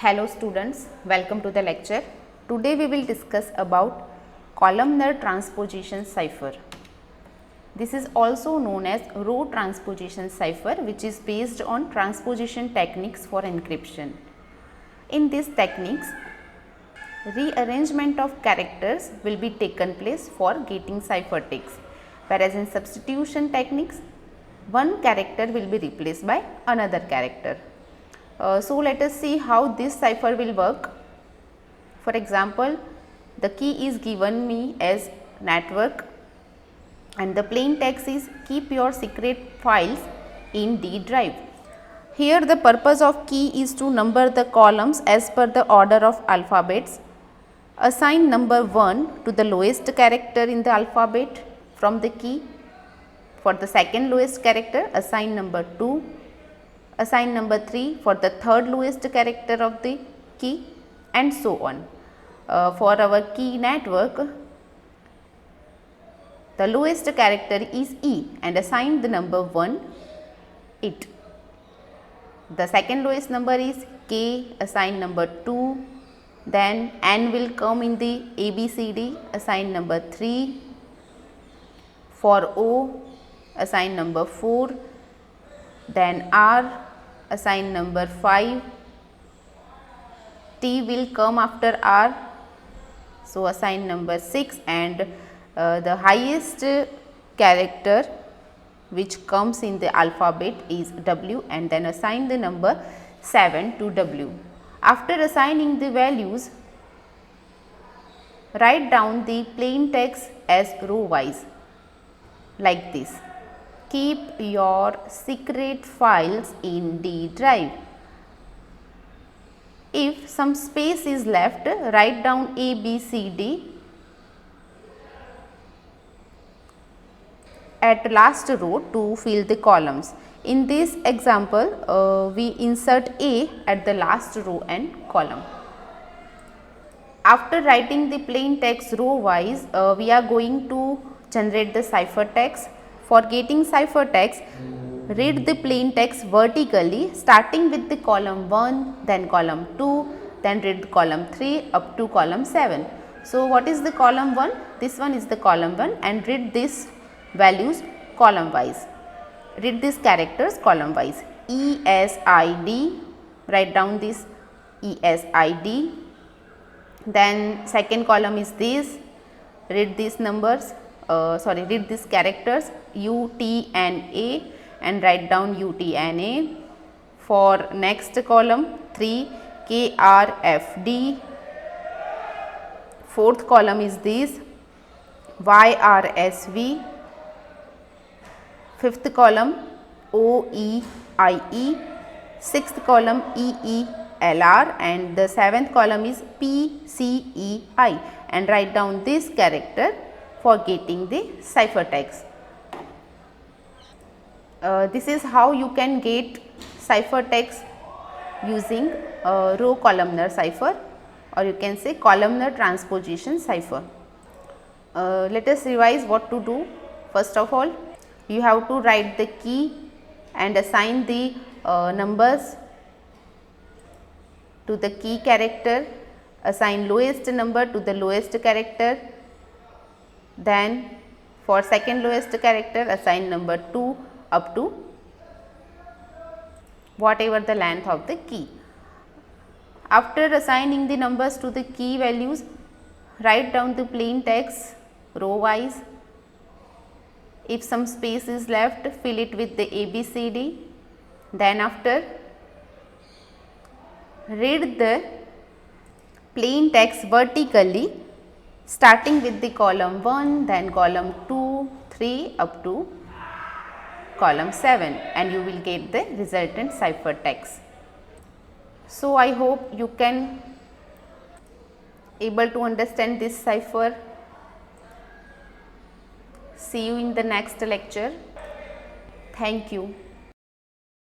Hello students, welcome to the lecture. Today we will discuss about columnar transposition cipher. This is also known as row transposition cipher, which is based on transposition techniques for encryption. In these techniques, rearrangement of characters will be taken place for getting ciphertext, whereas in substitution techniques, one character will be replaced by another character. So let us see how this cipher will work. For example, the key is given me as network and the plain text is keep your secret files in D drive. Here the purpose of key is to number the columns as per the order of alphabets. Assign number 1 to the lowest character in the alphabet from the key. For the second lowest character, assign number 2. Assign number 3 for the third lowest character of the key, and so on. For our key network, the lowest character is E and assign the number 1 it. The second lowest number is K, assign number 2, then N will come in the ABCD, assign number 3. For O, assign number 4, then R, assign number 5, T will come after R, so assign number 6, and the highest character which comes in the alphabet is W, and then assign the number 7 to W. After assigning the values, write down the plain text as row wise like this. Keep your secret files in D drive. If some space is left, write down A, B, C, D at last row to fill the columns. In this example, we insert A at the last row and column. After writing the plain text row wise, we are going to generate the ciphertext. For getting ciphertext, read the plain text vertically starting with the column 1, then column 2, then read column 3 up to column 7. So, what is the column 1? This one is the column 1 and read these values column wise. Read these characters column wise. ESID, write down this ESID. Then second column is this, read these numbers. Read these characters UTNA and write down UTNA. For next column 3 KRFD. Fourth column is this YRSV. Fifth column OEIE. Sixth column EELR, and the seventh column is PCEI, and write down this character for getting the ciphertext. This is how you can get ciphertext using row columnar cipher, or you can say columnar transposition cipher. Let us revise what to do. First of all, you have to write the key and assign the numbers to the key character, assign lowest number to the lowest character. Then for second lowest character, assign number 2 up to whatever the length of the key. After assigning the numbers to the key values, write down the plain text row wise. If some space is left, fill it with the ABCD. Then after, read the plain text vertically starting with the column 1, then column 2, 3 up to column 7, and you will get the resultant ciphertext. So, I hope you can able to understand this cipher. See you in the next lecture. Thank you.